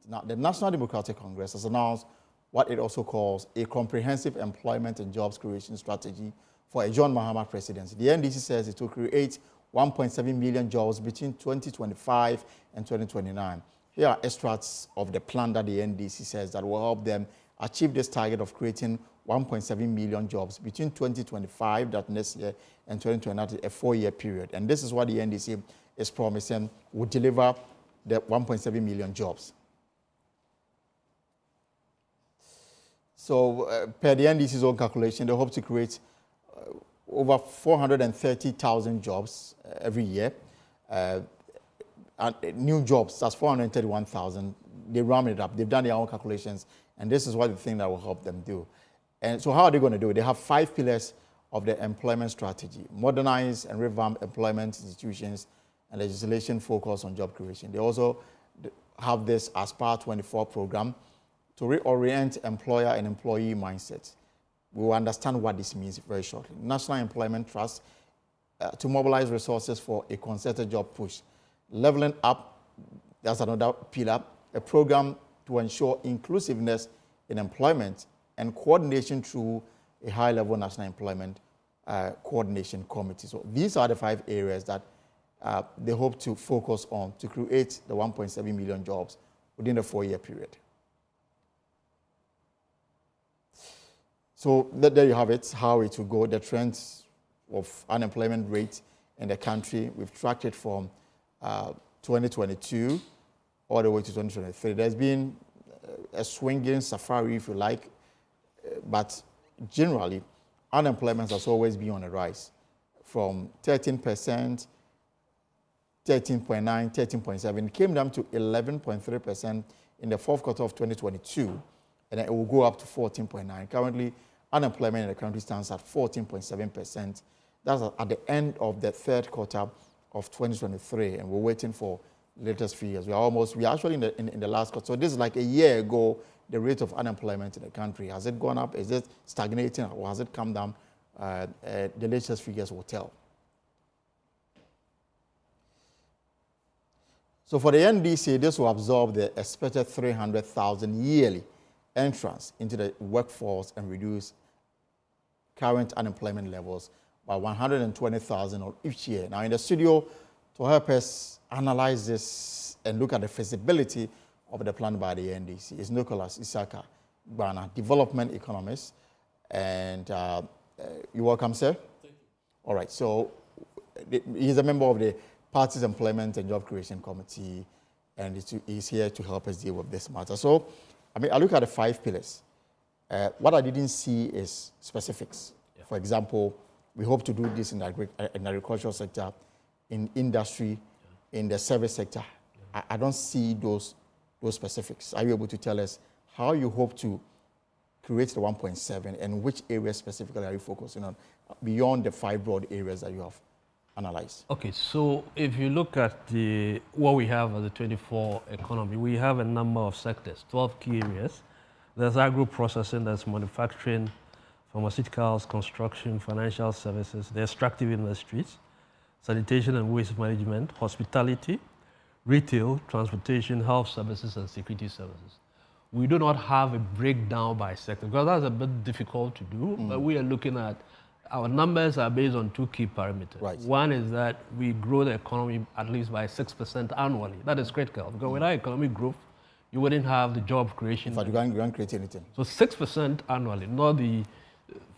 Now, the National Democratic Congress has announced what it also calls a comprehensive employment and jobs creation strategy for a John Mahama presidency. The NDC says it will create 1.7 million jobs between 2025 and 2029. Here are extracts of the plan that the NDC says that will help them achieve this target of creating 1.7 million jobs between 2025, that next year, and 2029, a 4-year period. And this is what the NDC is promising will deliver the 1.7 million jobs. So, per the NDC's own calculation, they hope to create over 430,000 jobs every year. And new jobs, that's 431,000. They round it up. They've done their own calculations, and this is what the thing that will help them do. And so how are they going to do it? They have 5 pillars of the employment strategy: modernize and revamp employment institutions and legislation focused on job creation. They also have this Aspire 24 program to reorient employer and employee mindsets. We will understand what this means very shortly. National Employment Trust to mobilize resources for a concerted job push. Leveling up, that's another pillar, a program to ensure inclusiveness in employment and coordination through a high-level national employment coordination committee. So these are the 5 areas that they hope to focus on to create the 1.7 million jobs within the 4-year period. So there you have it, how it will go, the trends of unemployment rate in the country. We've tracked it from 2022 all the way to 2023. There's been a swinging safari, if you like, but generally, unemployment has always been on a rise from 13%, 13.9, 13.7. It came down to 11.3% in the 4th quarter of 2022, and it will go up to 14.9. Currently, unemployment in the country stands at 14.7%. That's at the end of the 3rd quarter of 2023, and we're waiting for latest figures. We are actually in the last quarter. So this is like a year ago, the rate of unemployment in the country. Has it gone up? Is it stagnating, or has it come down? The latest figures will tell. So for the NDC, this will absorb the expected 300,000 yearly entrance into the workforce and reduce current unemployment levels by 120,000 each year. Now, in the studio, to help us analyze this and look at the feasibility of the plan by the NDC is Nicholas Isaka Bana, development economist. And you're welcome, sir. Thank you. All right, so he's a member of the party's Employment and Job Creation Committee, and he's here to help us deal with this matter. So, I look at the 5 pillars. What I didn't see is specifics. Yeah. For example, we hope to do this in the agricultural sector, in industry, in the service sector. Yeah. I don't see those specifics. Are you able to tell us how you hope to create the 1.7 and which areas specifically are you focusing on beyond the 5 broad areas that you have analyzed? Okay, so if you look at what we have as the 24 economy, we have a number of sectors, 12 key areas. There's agro-processing, there's manufacturing, pharmaceuticals, construction, financial services, the extractive industries, sanitation and waste management, hospitality, retail, transportation, health services, and security services. We do not have a breakdown by sector because that's a bit difficult to do, but we are looking at our numbers are based on 2 key parameters. Right. One is that we grow the economy at least by 6% annually. That is critical because without economic growth, you wouldn't have the job creation. In fact, you can't create anything. So 6% annually, not the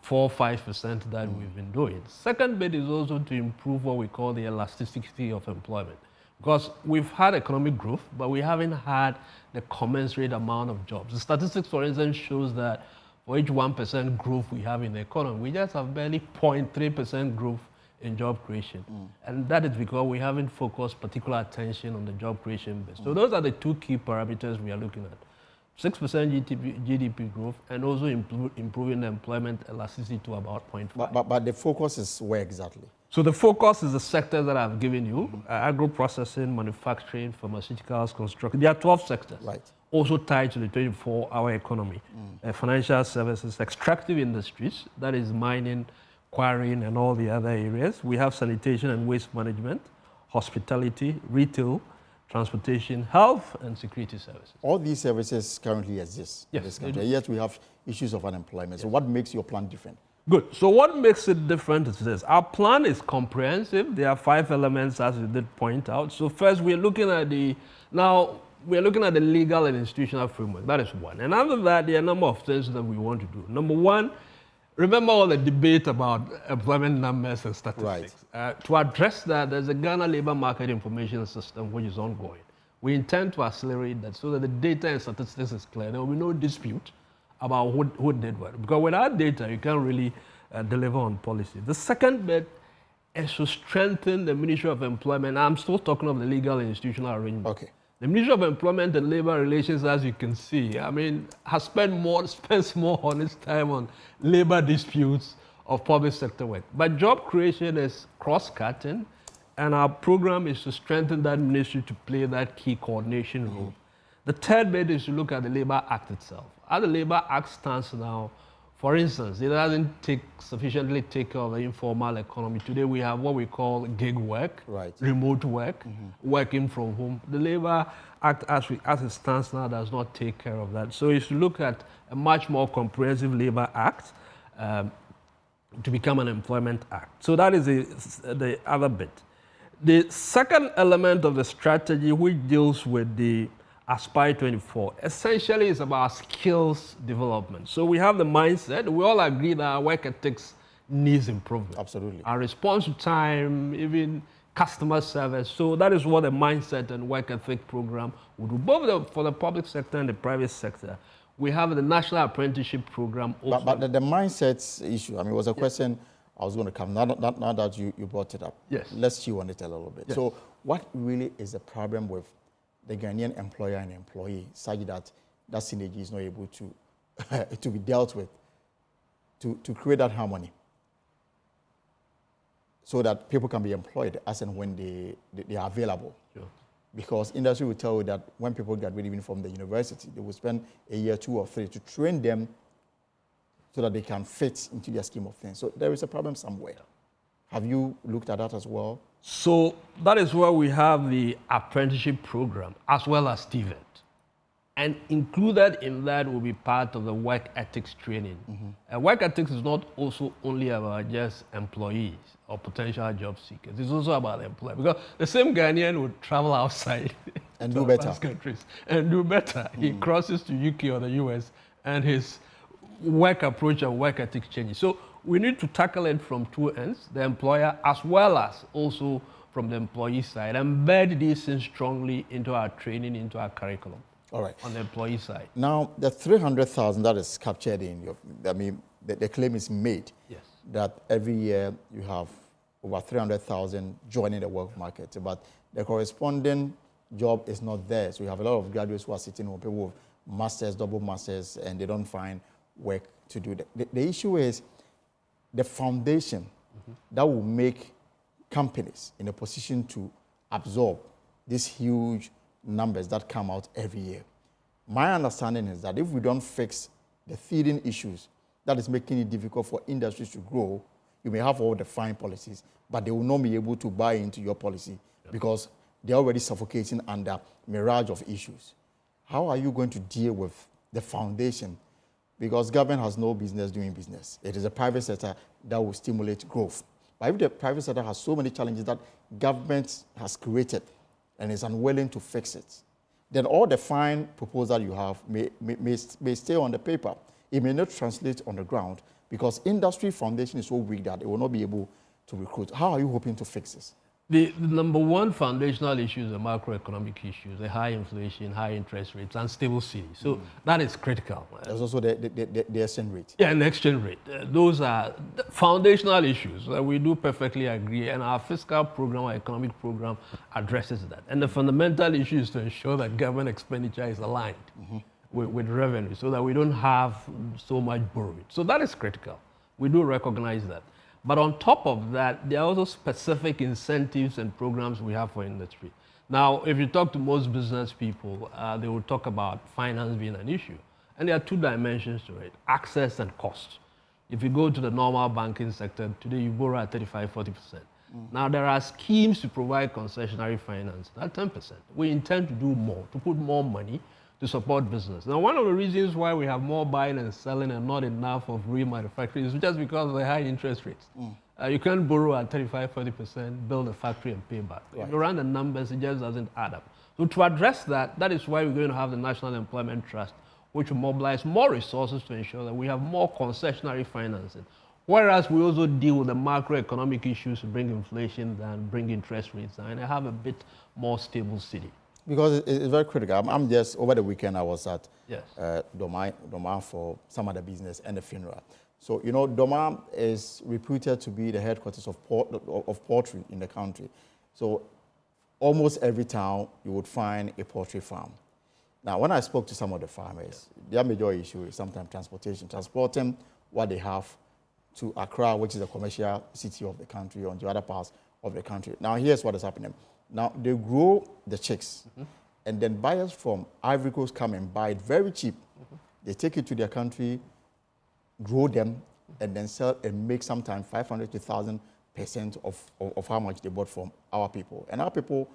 4-5% that we've been doing. Second bit is also to improve what we call the elasticity of employment. Because we've had economic growth, but we haven't had the commensurate amount of jobs. The statistics, for instance, shows that for each 1% growth we have in the economy, we just have barely 0.3% growth in job creation. And that is because we haven't focused particular attention on the job creation bit. So those are the 2 key parameters we are looking at. 6% GDP growth and also improving the employment elasticity to about 0.5. But the focus is where exactly? So the focus is the sectors that I've given you, agro-processing, manufacturing, pharmaceuticals, construction. There are 12 sectors. Right. Also tied to the 24-hour economy. Financial services, extractive industries, that is mining, quarrying, and all the other areas. We have sanitation and waste management, hospitality, retail, transportation, health, and security services. All these services currently exist in Yes, this they country. do. Yet we have issues of unemployment. Yes. So what makes your plan different? Good. So what makes it different is this. Our plan is comprehensive. There are 5 elements, as you did point out. So first, we're looking at the legal and institutional framework. That is one. And after that, there are a number of things that we want to do. Number one, remember all the debate about employment numbers and statistics. Right. To address that, there's a Ghana Labor Market Information System which is ongoing. We intend to accelerate that so that the data and statistics is clear. There will be no dispute about who did what. Because without data, you can't really deliver on policy. The second bit is to strengthen the Ministry of Employment. I'm still talking of the legal and institutional arrangement. Okay. The Ministry of Employment and Labor Relations, as you can see, has spent more on its time on labor disputes of public sector work. But job creation is cross-cutting, and our program is to strengthen that ministry to play that key coordination role. The third bit is to look at the Labor Act itself. As the Labor Act stands now, for instance, it doesn't sufficiently take care of the informal economy. Today we have what we call gig work, right, remote work, working from home. The Labor Act, as it stands now, does not take care of that. So it's to look at a much more comprehensive Labor Act to become an employment act. So that is the other bit. The second element of the strategy, which deals with the Aspire 24, essentially is about skills development. So we have the mindset, we all agree that our work ethics needs improvement. Absolutely. Our response to time, even customer service. So that is what the mindset and work ethic program would do, both for the public sector and the private sector. We have the National Apprenticeship Program also. But the mindset issue, it was a question I was going to come, now that you brought it up. Yes. Let's chew on it a little bit. Yes. So what really is the problem with the Ghanaian employer and employee such that synergy is not able to, to be dealt with, to create that harmony so that people can be employed as and when they are available? Sure. Because industry will tell you that when people graduate even from the university, they will spend a year, 2 or 3 to train them so that they can fit into their scheme of things. So there is a problem somewhere. Have you looked at that as well? So that is where we have the apprenticeship program as well as TVET. And included in that will be part of the work ethics training. And work ethics is not also only about just employees or potential job seekers. It's also about employees. Because the same Ghanaian would travel outside and do better countries and do better. He crosses to UK or the US and his work approach and work ethics changes. So we need to tackle it from 2 ends, the employer as well as also from the employee side, embed these things strongly into our training, into our curriculum. All right. On the employee side. Now, the 300,000 that is captured in your, the claim is made, yes, that every year you have over 300,000 joining the work market, but the corresponding job is not there. So you have a lot of graduates who are sitting home, people with masters, double masters, and they don't find work to do. The issue is the foundation that will make companies in a position to absorb these huge numbers that come out every year. My understanding is that if we don't fix the feeding issues that is making it difficult for industries to grow, you may have all the fine policies, but they will not be able to buy into your policy because they're already suffocating under mirage of issues. How are you going to deal with the foundation? Because government has no business doing business. It is the private sector that will stimulate growth. But if the private sector has so many challenges that government has created and is unwilling to fix it, then all the fine proposal you have may stay on the paper. It may not translate on the ground because industry foundation is so weak that it will not be able to recruit. How are you hoping to fix this? The number one foundational issue is the macroeconomic issues, the high inflation, high interest rates, unstable cities. So that is critical. There's also the exchange rate. Yeah, and the exchange rate. Those are the foundational issues. We do perfectly agree, and our fiscal program, our economic program addresses that. And the fundamental issue is to ensure that government expenditure is aligned with revenue so that we don't have so much borrowing. So that is critical. We do recognize that. But on top of that, there are also specific incentives and programs we have for industry. Now, if you talk to most business people, they will talk about finance being an issue. And there are 2 dimensions to it, access and cost. If you go to the normal banking sector, today you borrow at 35-40%. Now, there are schemes to provide concessionary finance, that's 10%. We intend to do more, to put more money to support business. Now, one of the reasons why we have more buying and selling and not enough of remanufacturing is just because of the high interest rates. You can't borrow at 35, 40%, build a factory and pay back. Right. If you run the numbers, it just doesn't add up. So to address that, that is why we're going to have the National Employment Trust, which will mobilize more resources to ensure that we have more concessionary financing. Whereas we also deal with the macroeconomic issues to bring inflation and bring interest rates down and have a bit more stable city. Because it's very critical. I'm just, over the weekend, I was at Doma for some other business and a funeral. So, you know, Doma is reputed to be the headquarters of poultry in the country. So almost every town, you would find a poultry farm. Now, when I spoke to some of the farmers, their major issue is sometimes transportation, transporting what they have to Accra, which is the commercial city of the country, or to other parts of the country. Now, here's what is happening. Now, they grow the chicks, and then buyers from Ivory Coast come and buy it very cheap. They take it to their country, grow them, and then sell and make sometimes 500 to 1,000% of how much they bought from our people. And our people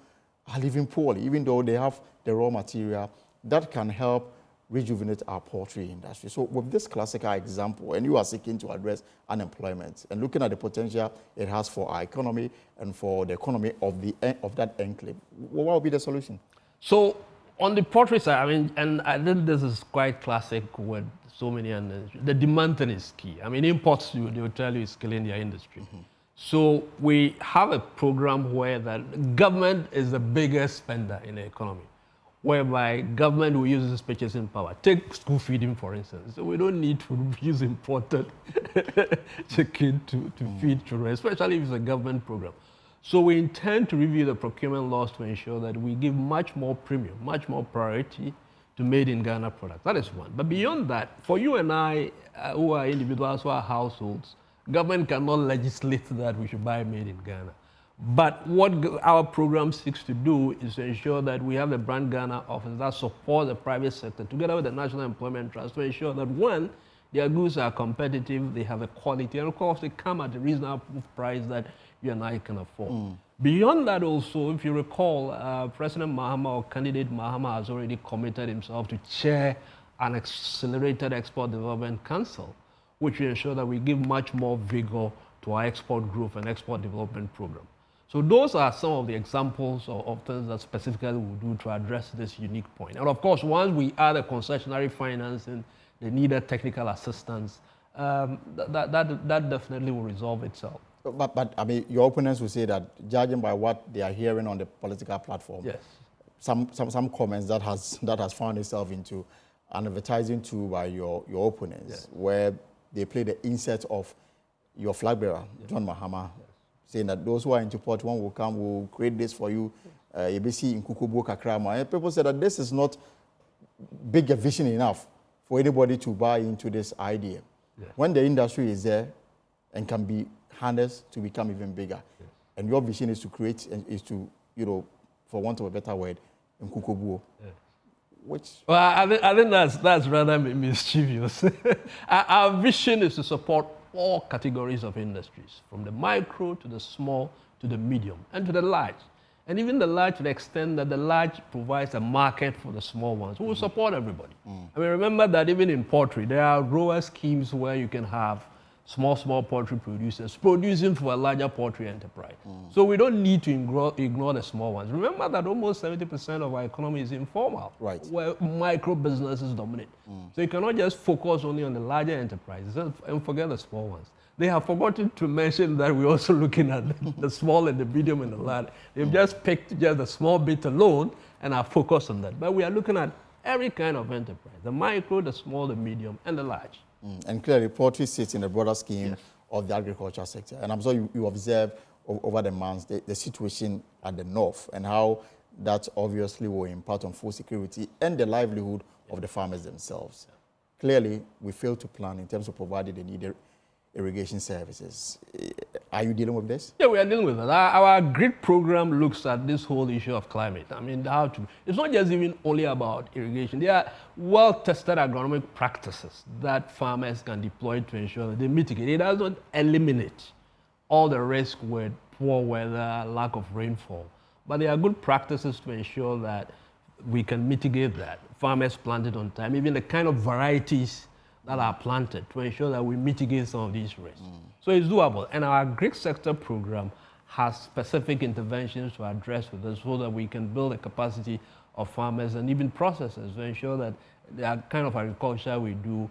are living poorly, even though they have the raw material that can help rejuvenate our poultry industry. So with this classical example, and you are seeking to address unemployment and looking at the potential it has for our economy and for the economy of that enclave, what would be the solution? So on the poultry side, I mean, and I think this is quite classic with so many, and the demand thing is key. I mean, imports, they will tell you, is killing their industry. So we have a program where the government is the biggest spender in the economy, whereby government will use this purchasing power. Take school feeding, for instance. So we don't need to use imported chicken to feed children, especially if it's a government program. So we intend to review the procurement laws to ensure that we give much more premium, much more priority to made-in-Ghana products. That is one. But beyond that, for you and I, who are individuals, who are households, government cannot legislate that we should buy made in Ghana. But what our program seeks to do is to ensure that we have a Brand Ghana office that supports the private sector together with the National Employment Trust to ensure that, one, their goods are competitive, they have a quality, and of course they come at a reasonable price that you and I can afford. Beyond that also, if you recall, President Mahama or candidate Mahama has already committed himself to chair an accelerated export development council, which will ensure that we give much more vigor to our export growth and export development program. So those are some of the examples of things that specifically we do to address this unique point. And of course, once we add a concessionary financing, the needed technical assistance, that definitely will resolve itself. But I mean, your opponents will say that, judging by what they are hearing on the political platform, some comments that has found itself into an advertising tool by your opponents, where they play the insert of your flag bearer, John Mahama, saying that those who are into port, one will come, will create this for you. ABC in Kukubu Kakrama. And people say that this is not big a vision enough for anybody to buy into this idea. When the industry is there and can be harnessed to become even bigger. And your vision is to create, and is to, you know, for want of a better word, in Kukubu. Which? Well, I think that's rather mischievous. Our vision is to support all categories of industries, from the micro to the small to the medium and to the large. And even the large, to the extent that the large provides a market for the small ones. We will support everybody. I mean, remember that even in poultry, there are grower schemes where you can have small poultry producers producing for a larger poultry enterprise. So we don't need to ignore the small ones. Remember that almost 70% of our economy is informal, where micro businesses dominate. So you cannot just focus only on the larger enterprises and forget the small ones. They have forgotten to mention that we're also looking at the small and the medium and the large. They've just picked just the small bit alone and are focused on that. But we are looking at every kind of enterprise, the micro, the small, the medium, and the large. And clearly, poultry sits in the broader scheme of the agriculture sector. And I'm sure you observe over the months the situation at the north and how that obviously will impact on food security and the livelihood of the farmers themselves. Clearly, we failed to plan in terms of providing the needed irrigation services. Are you dealing with this? Yeah, we are dealing with that. Our grid program looks at this whole issue of climate. I mean, it's not just even only about irrigation. There are well-tested agronomic practices that farmers can deploy to ensure that they mitigate. It doesn't eliminate all the risk with poor weather, lack of rainfall. But there are good practices to ensure that we can mitigate that. Farmers planted on time, even the kind of varieties that are planted to ensure that we mitigate some of these risks. So it's doable. And our Greek sector program has specific interventions to address with this so that we can build the capacity of farmers and even processors to ensure that the kind of agriculture we do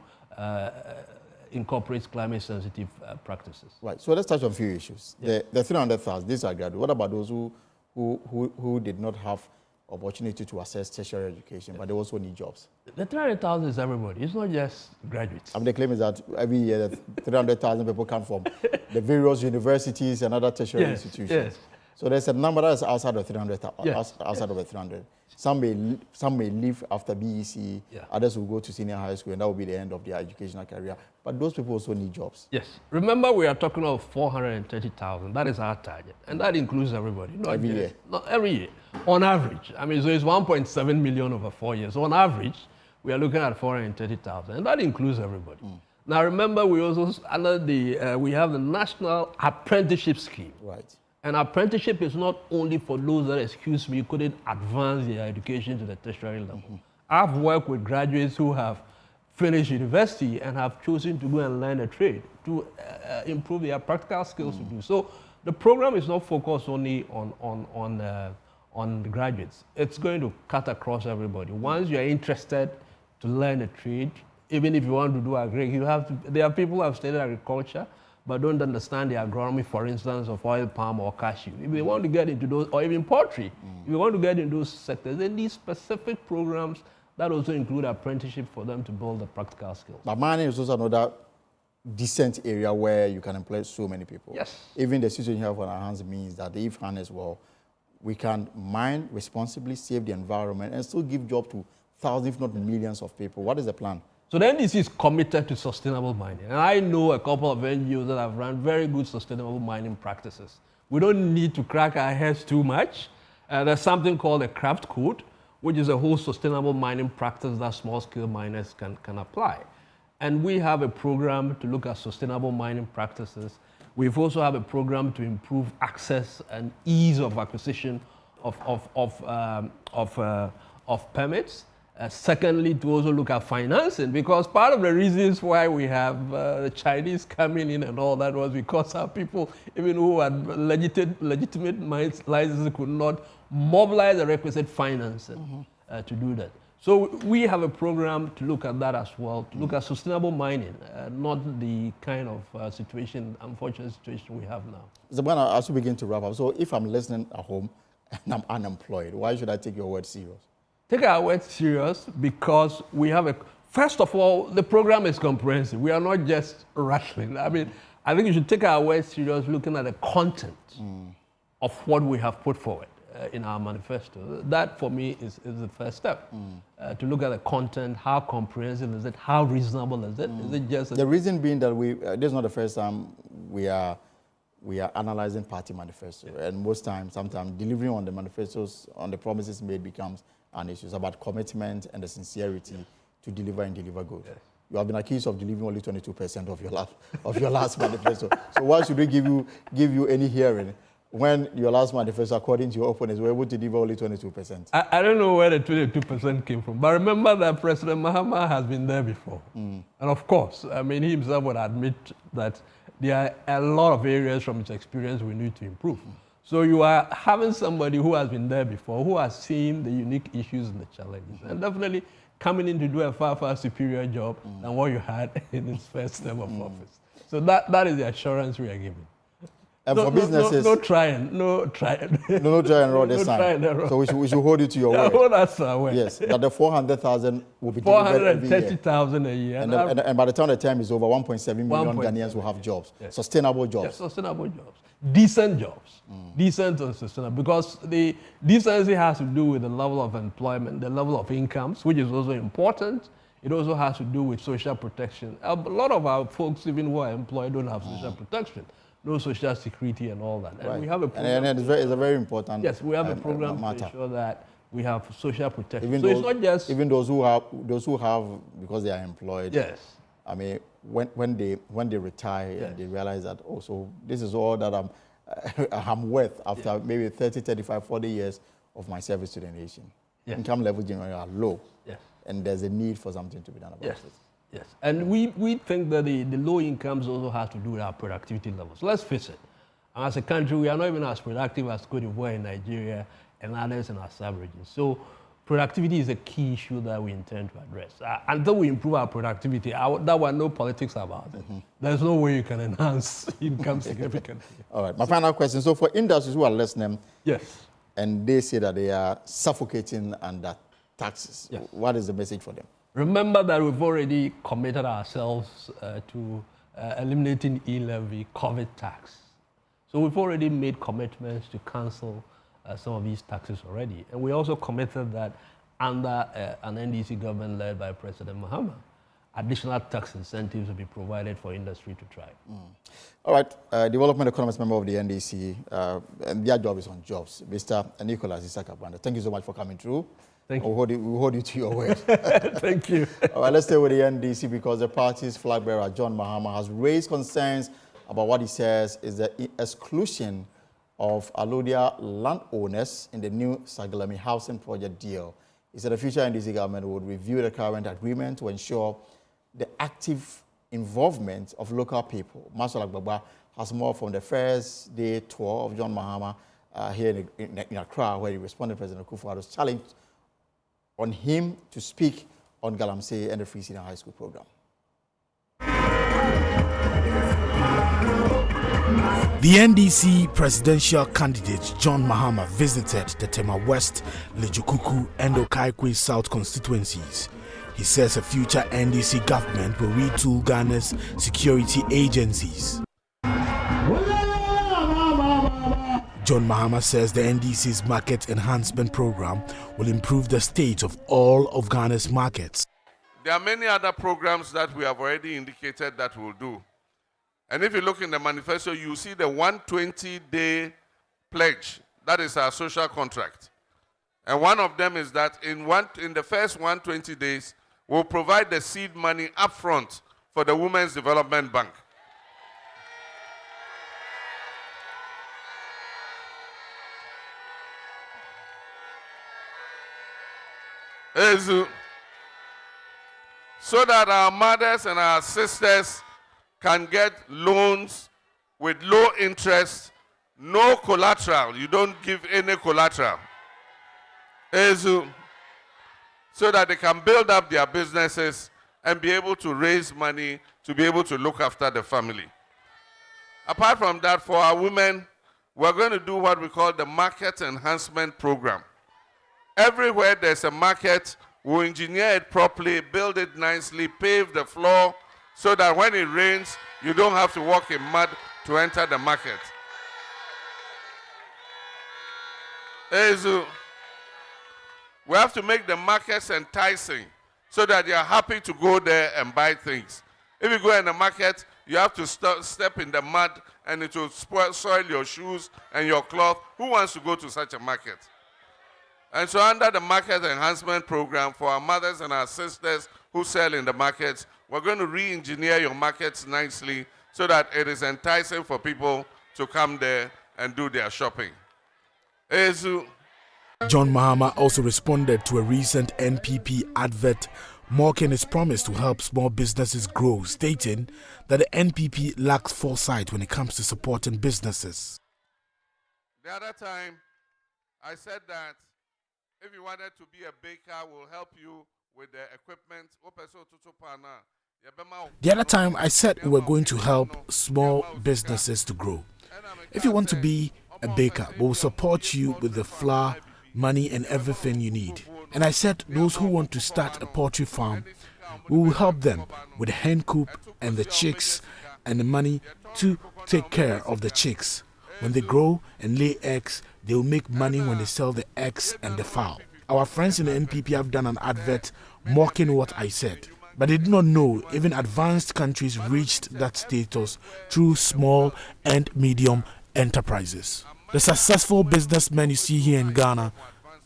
incorporates climate-sensitive practices. Right. So let's touch on a few issues. Yeah. The 300,000, these are graduates. What about those who did not have opportunity to access tertiary education, but they also need jobs? The 300,000 is everybody. It's not just graduates. I mean, the claim is that every year 300,000 people come from the various universities and other tertiary institutions. Yes. So there's a number that is outside of 300,000, outside of the 300. Some may leave after BEC, others will go to senior high school, and that will be the end of their educational career. But those people also need jobs. Yes. Remember, we are talking of 430,000. That is our target, and that includes everybody. Not every year. Not every year. On average. I mean, so it's 1.7 million over 4 years. So on average, we are looking at 430,000, and that includes everybody. Now, remember, we also we have the National Apprenticeship Scheme. Right. And apprenticeship is not only for those that, couldn't advance their education to the tertiary level. I've worked with graduates who have finished university and have chosen to go and learn a trade to improve their practical skills to do. So the program is not focused only on the graduates. It's going to cut across everybody. Once you're interested to learn a trade, even if you want to do agri, there are people who have studied agriculture but don't understand the agronomy, for instance, of oil palm or cashew. If they want to get into those, or even poultry, if you want to get into those sectors, they need specific programs that also include apprenticeship for them to build the practical skills. But mining is also another decent area where you can employ so many people. Yes. Even the situation you have on our hands means that if harnessed well, we can mine responsibly, save the environment, and still give job to thousands, if not millions of people. What is the plan? So the NDC is committed to sustainable mining. And I know a couple of NGOs that have run very good sustainable mining practices. We don't need to crack our heads too much. There's something called a craft code, which is a whole sustainable mining practice that small-scale miners can apply. And we have a program to look at sustainable mining practices. We've also have a program to improve access and ease of acquisition of permits. Secondly, to also look at financing, because part of the reasons why we have the Chinese coming in and all that was because our people, even who had legitimate licenses, could not mobilize the requisite financing to do that. So we have a program to look at that as well, to look at sustainable mining, not the kind of unfortunate situation we have now. Zabana, as we begin to wrap up, so if I'm listening at home and I'm unemployed, why should I take your word serious? Take our work serious because we have first of all, the program is comprehensive. We are not just rushing. I mean, I think you should take our work serious looking at the content of what we have put forward in our manifesto. That, for me, is the first step. To look at the content, how comprehensive is it, how reasonable is it? Is it just... The reason being that this is not the first time we are analyzing party manifesto. And sometimes delivering on the manifestos, on the promises made becomes an issue. It's about commitment and the sincerity to deliver and deliver good. Yes. You have been accused of delivering only 22% of your last manifesto. So why should we give you any hearing when your last manifesto, according to your opponents, were able to deliver only 22%? I don't know where the 22% came from, but remember that President Mahama has been there before. And of course, I mean, he himself would admit that there are a lot of areas from his experience we need to improve. So you are having somebody who has been there before, who has seen the unique issues and the challenges, and definitely coming in to do a far, far superior job than what you had in his first term of office. So that is the assurance we are giving. And for businesses... No try and error this time. So we should hold you to your word. Hold us to our word. Yes, that the 400,000 will be delivered every year. 430,000 a year. And by the time the term is over, 1.7 million Ghanaians will have jobs. Yes. Sustainable jobs. Yes, sustainable jobs. Decent jobs. Decent and sustainable. Because the decency has to do with the level of employment, the level of incomes, which is also important. It also has to do with social protection. A lot of our folks, even who are employed, don't have social protection. No social security and all that. And right. We have a program. And it's a very important Yes, we have a program to ensure that we have social protection. Even so those, it's not just... Even those who have, because they are employed. Yes. I mean, when they retire and they realize that, oh, so this is all that I'm worth after maybe 30, 35, 40 years of my service to the nation. Yes. Income levels generally are low. Yes. And there's a need for something to be done about Yes. it. Yes. And we think that the low incomes also have to do with our productivity levels. Let's face it. As a country, we are not even as productive as Cote d'Ivoire in Nigeria and others in our sub-regions. So productivity is a key issue that we intend to address. Until we improve our productivity, that one, no politics about it. There's no way you can enhance income significantly. All right, my final question. So for industries who are listening, yes, and they say that they are suffocating under taxes, yes, what is the message for them? Remember that we've already committed ourselves to eliminating e-levy, COVID tax. So we've already made commitments to cancel some of these taxes already. And we also committed that under an NDC government led by President Mahama, additional tax incentives will be provided for industry to thrive. All right, Development Economist member of the NDC, and their job is on jobs. Mr. Nicholas Isakabanda, thank you so much for coming through. Thank you. We'll hold you to your word. Thank you. All right, let's stay with the NDC because the party's flag bearer, John Mahama, has raised concerns about what he says is the exclusion of Alodia landowners in the new Sagalami housing project deal. He said the future NDC government would review the current agreement to ensure the active involvement of local people. Masol Agbagba has more from the first day tour of John Mahama here in Accra, where he responded to President Akufo-Addo's challenge on him to speak on Galamsey and the Free Senior High School program. The NDC presidential candidate John Mahama visited the Tema West, Lejukuku, and Okaikwe South constituencies. He says a future NDC government will retool Ghana's security agencies. John Mahama says the NDC's market enhancement program will improve the state of all of Ghana's markets. There are many other programs that we have already indicated that we'll do. And if you look in the manifesto, you see the 120-day pledge. That is our social contract. And one of them is that in the first 120 days, we'll provide the seed money upfront for the Women's Development Bank. So that our mothers and our sisters can get loans with low interest, no collateral. You don't give any collateral. So that they can build up their businesses and be able to raise money to be able to look after the family. Apart from that, for our women, we're going to do what we call the Market Enhancement Program. Everywhere there's a market, we'll engineer it properly, build it nicely, pave the floor, so that when it rains, you don't have to walk in mud to enter the market. We have to make the markets enticing so that you're happy to go there and buy things. If you go in the market, you have to step in the mud and it will soil your shoes and your cloth. Who wants to go to such a market? And so under the Market Enhancement Program for our mothers and our sisters who sell in the markets, we're going to re-engineer your markets nicely so that it is enticing for people to come there and do their shopping. John Mahama also responded to a recent NPP advert mocking his promise to help small businesses grow, stating that the NPP lacks foresight when it comes to supporting businesses. The other time, I said that if you wanted to be a baker, we'll help you with the equipment. The other time I said we were going to help small businesses to grow. If you want to be a baker, we will support you with the flour, money and everything you need. And I said those who want to start a poultry farm, we will help them with the hen coop and the chicks and the money to take care of the chicks. When they grow and lay eggs, they will make money when they sell the eggs and the fowl. Our friends in the NPP have done an advert mocking what I said. But they did not know even advanced countries reached that status through small and medium enterprises. The successful businessmen you see here in Ghana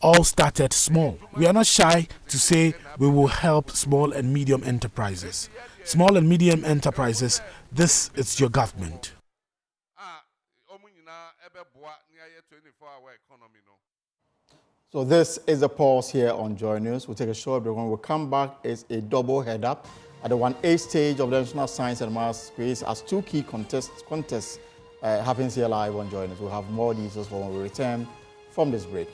all started small. We are not shy to say we will help small and medium enterprises. Small and medium enterprises, this is your government. 24-hour economy. No. So this is a pause here on Joy News. We'll take a short break. When we come back, it's a double head-up at the 1A stage of the National Science and Maths Quiz as two key contests happens here live on Joy News. We'll have more details when we return from this break.